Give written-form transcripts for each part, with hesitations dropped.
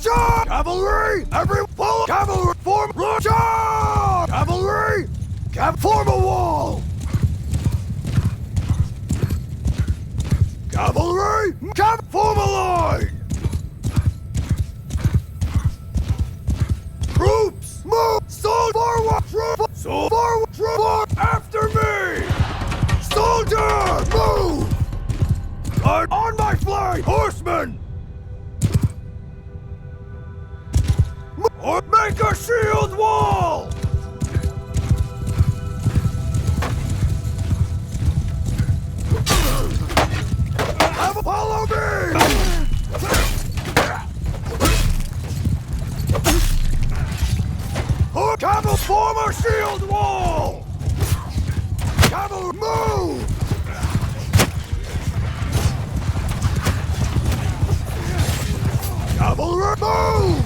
charge! Cavalry! Every follow! Cavalry! Form! Charge! Cavalry! Form a wall! Cavalry! Form a line! Troops! Move! Forward! Troops! Forward! Troops! After me! Soldier! Move! Guard on my flank! Horsemen! Or make a shield wall! Follow me! Cavalry, form a shield wall! Cavalry, move! Cavalry, move!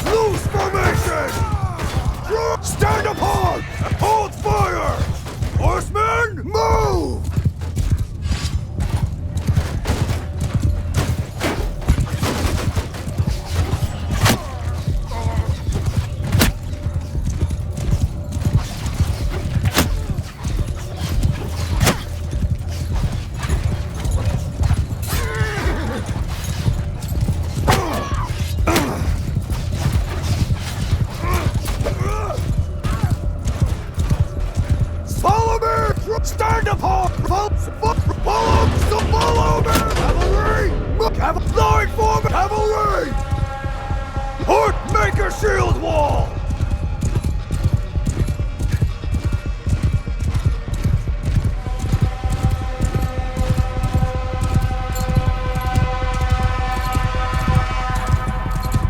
Loose formation! Stand apart! Hold fire! Horsemen, move! Stand apart! Follow me! Cavalry! Line form! Cavalry! Horse, make a shield wall!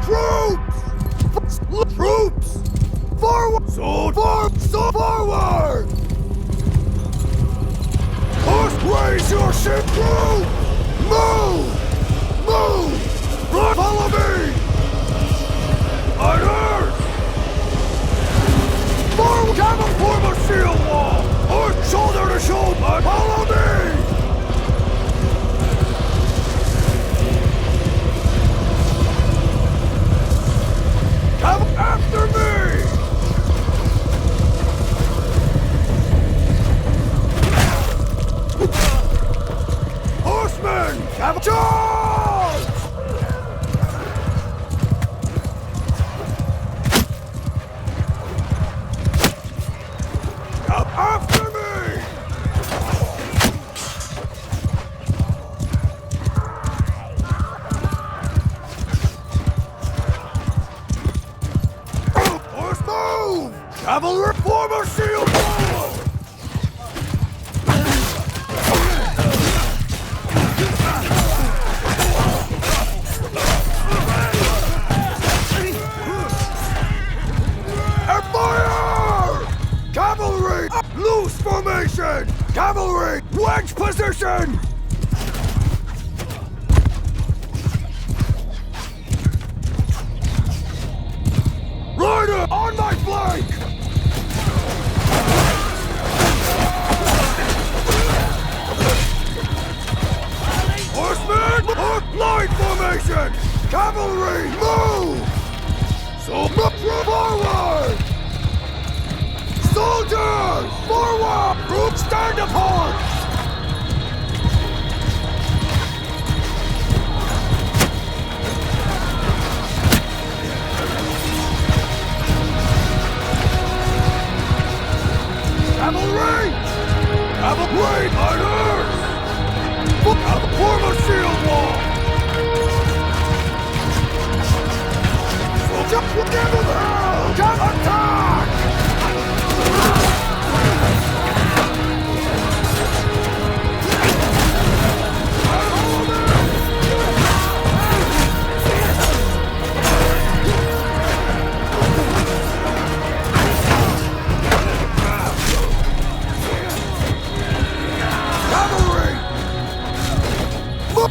Troops! Troops! Forward! Forward! Raise your ship! Move! Move! Move! Follow me! On earth! Forward! Camel, form a shield wall! Or shoulder to shoulder! Follow me! Come after me! Horsemen! Charge! Come after me! Horse move! Cavalry, form a shield wall! Loose formation! Cavalry! Wedge position! Rider! On my flank! Horsemen! Line formation! Cavalry! Move! So forward! Soldiers! Forward! Troops stand apart! Cavalry! Cavalry on earth! Form a shield wall! Soldiers! Come attack!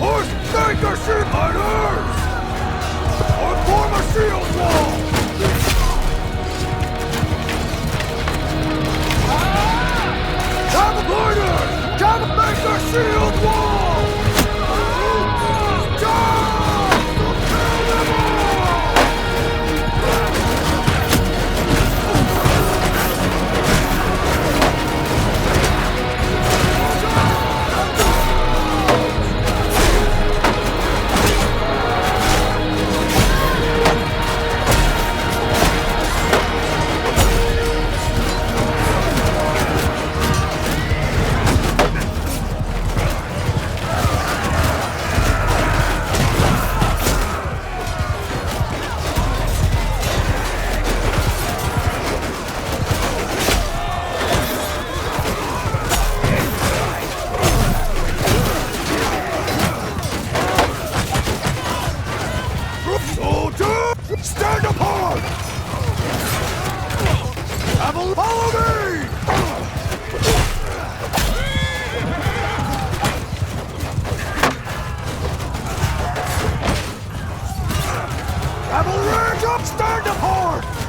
Horse, make a shield on earth! Or form a shield wall! Cavalry, follow me! Cavalry, jump, stand apart!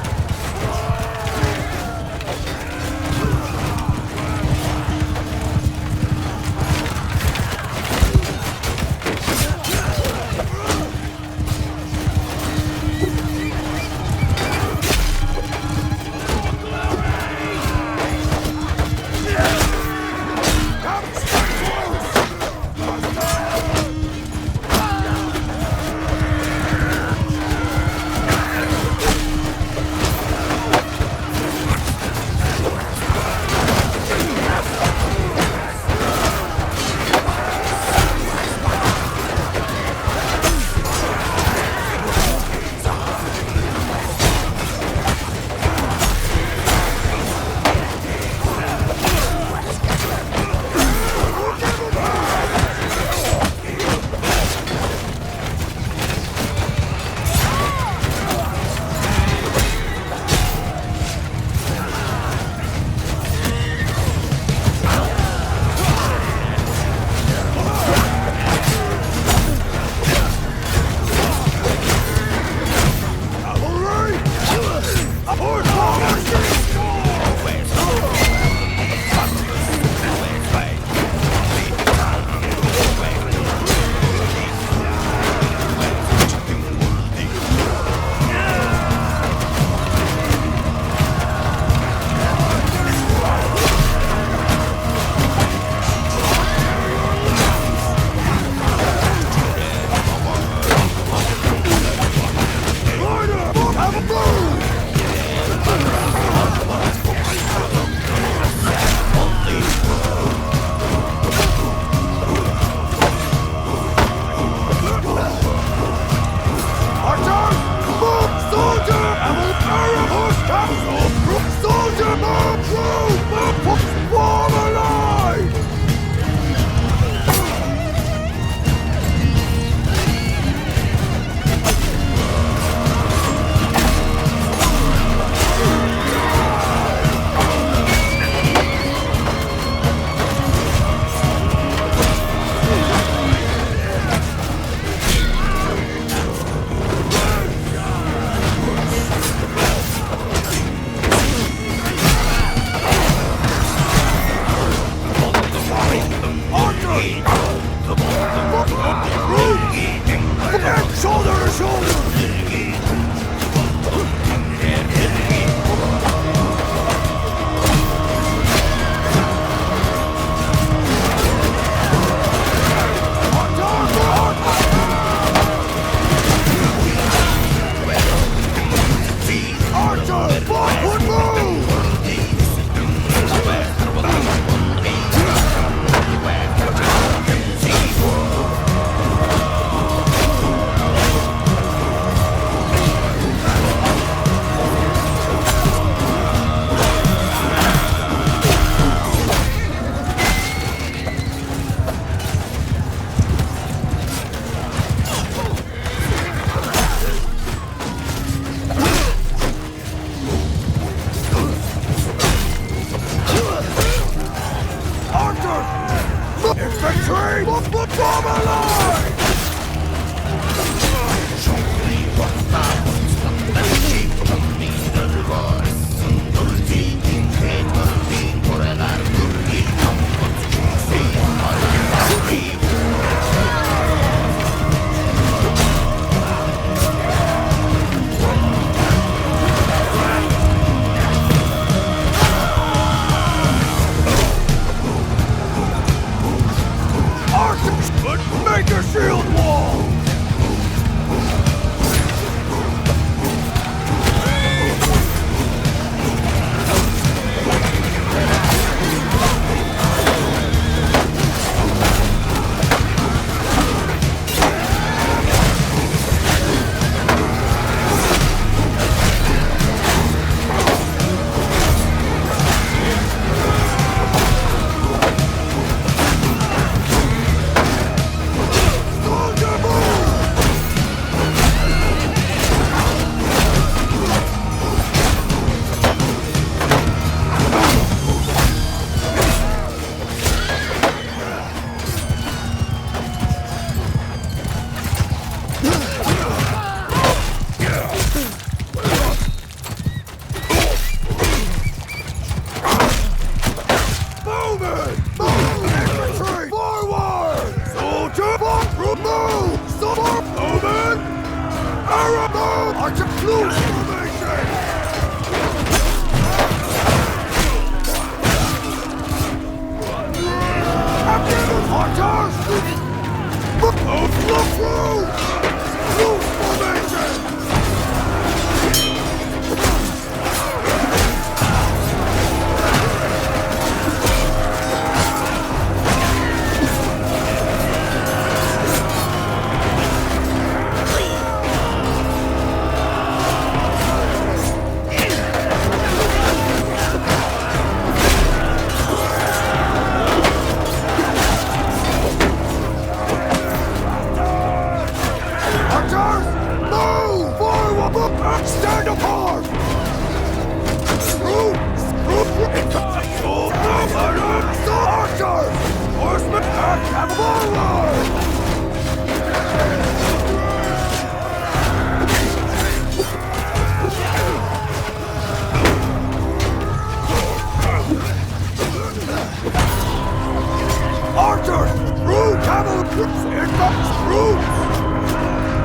cavalry troops in the troops!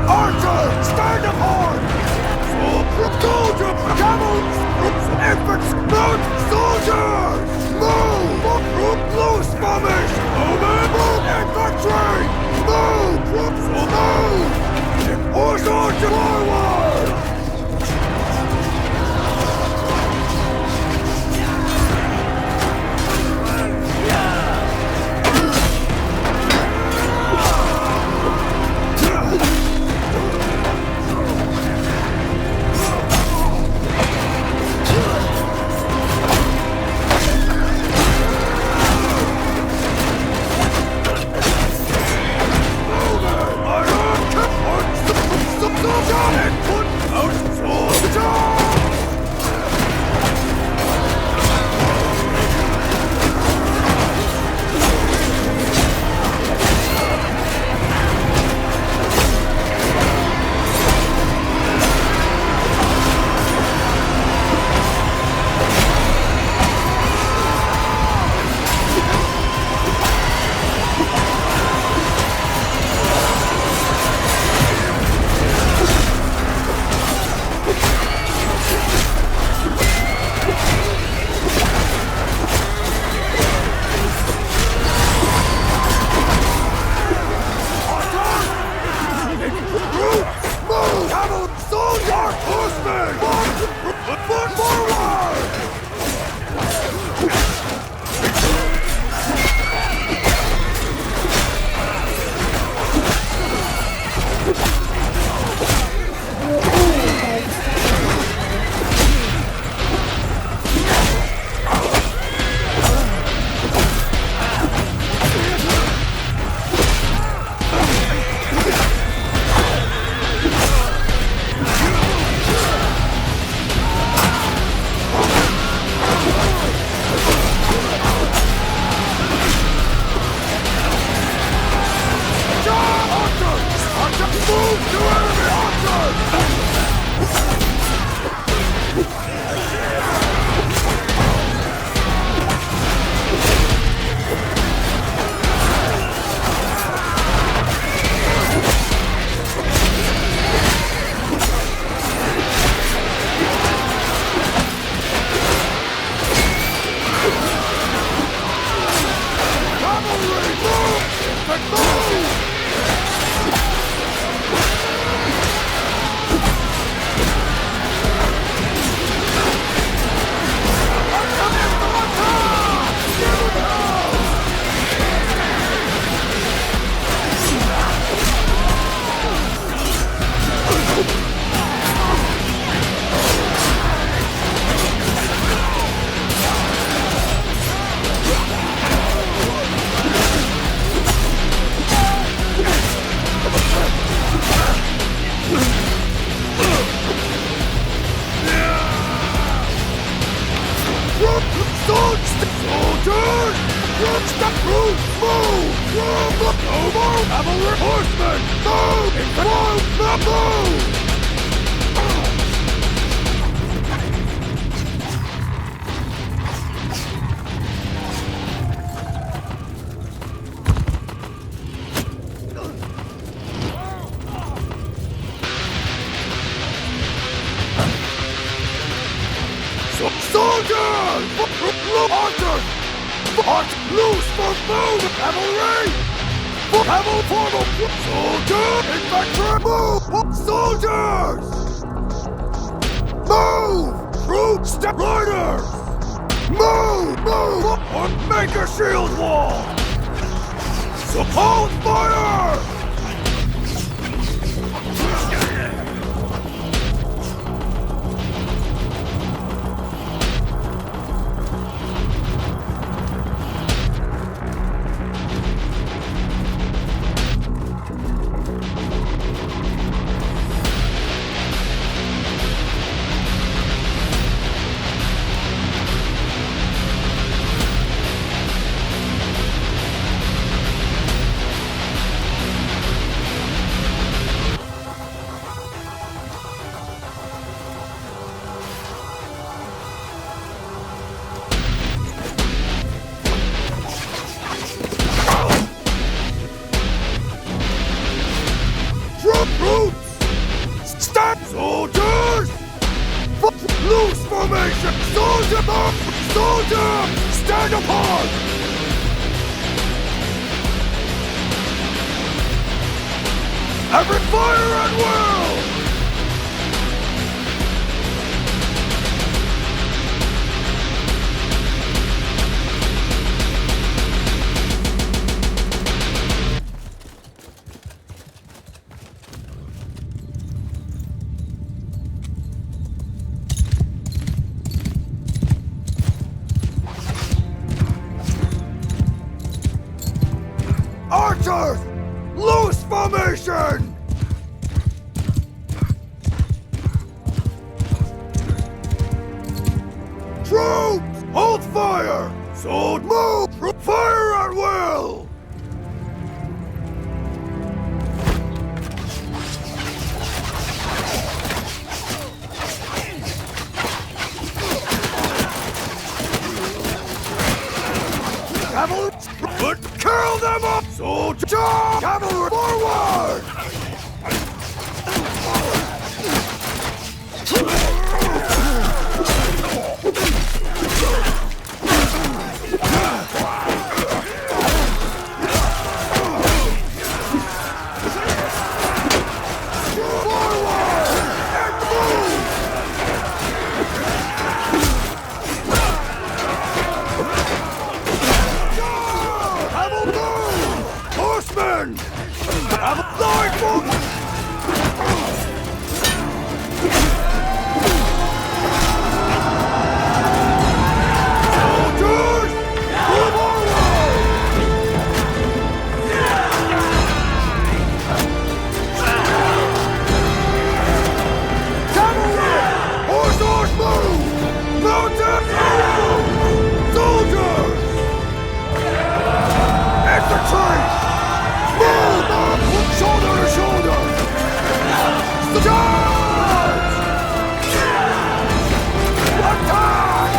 Archers, stand apart! Soldier, cavalry troops, infantry, mount, soldiers! Move! Loose bombers! Move! Infantry! Move! Troops, move! Horse archer forward! up! Stand apart! Every fire at will! Archers! Loose formation! Troops! Hold fire! Sword move! Fire at will! Cavalry! Curl them up! Soldier! Cavalry! Forward! I'm going for soldiers! Move forward! Cavalry! Horse move! Mountain move! Soldiers! Infantry! Shoulder to shoulder! Charge! Attack!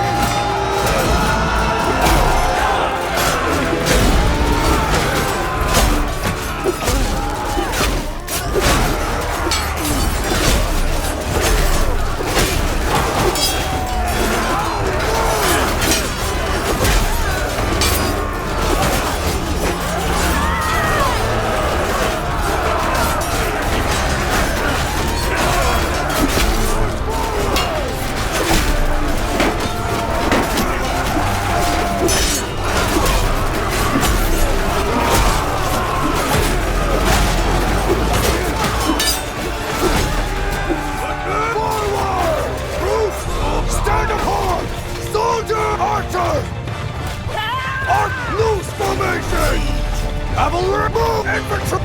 Cavalry, move! Infantry,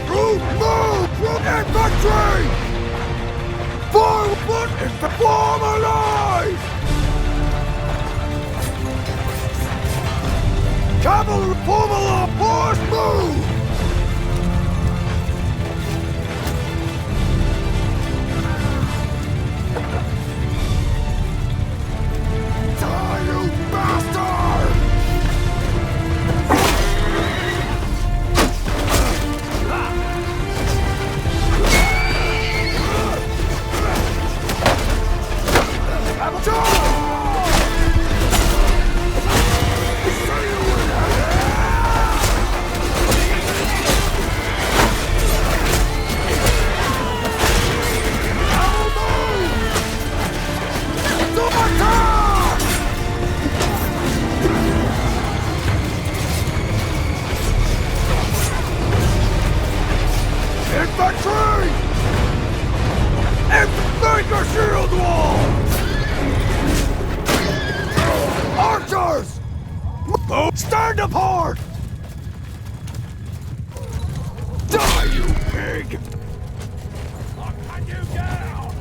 move! Infantry! Forward! Infantry, form alive! Cavalry, form alive! Horse, move! Die, you bastard! Infantry! Make a shield wall! Archers! Stand apart! Die, you pig! I'll cut you down!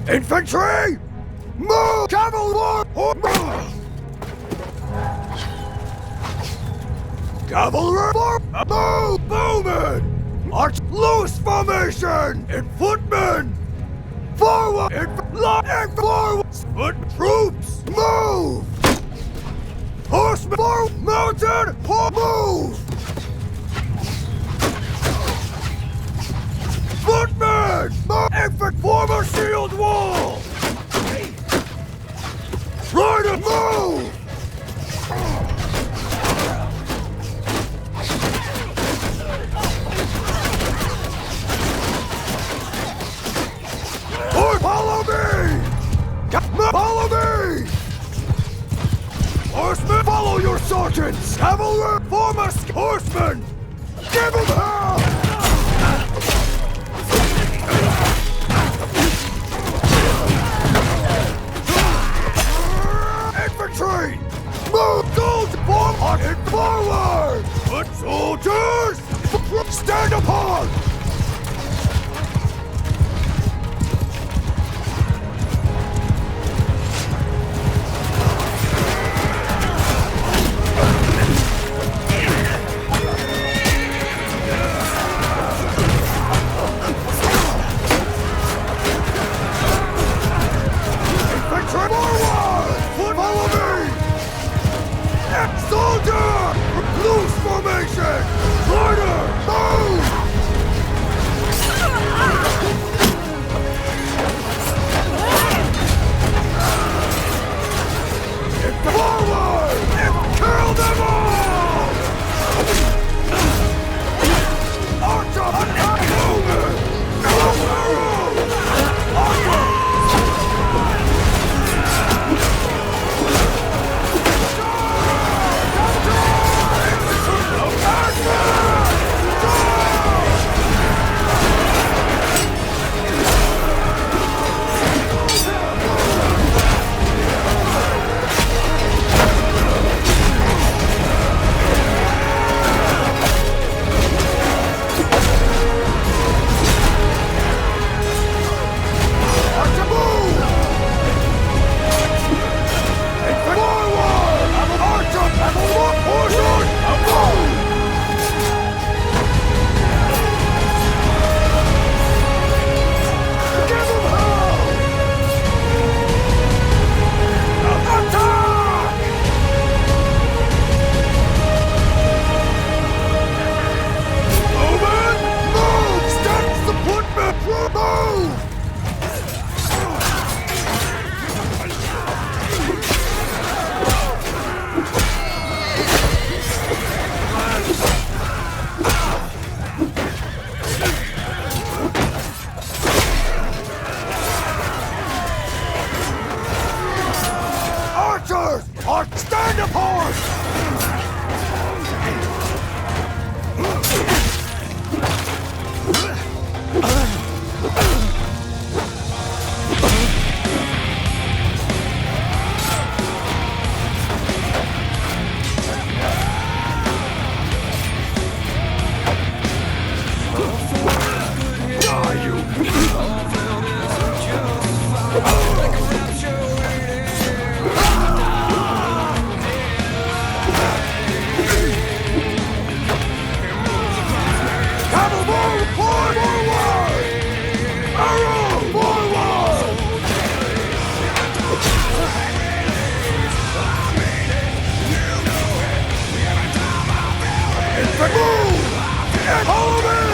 Infantry! Move! Cavalry! Cavalry! Move! Bowman! March! Loose formation! And footmen! Forward! And forward! Foot troops! Move! Horsemen! Forward! Mounted! Move! apart! Soldier! Loose formation! Rider! Move! Forward! Kill them all! Archer! Attack! Movement! Archer! Stand apart! Move! Follow me!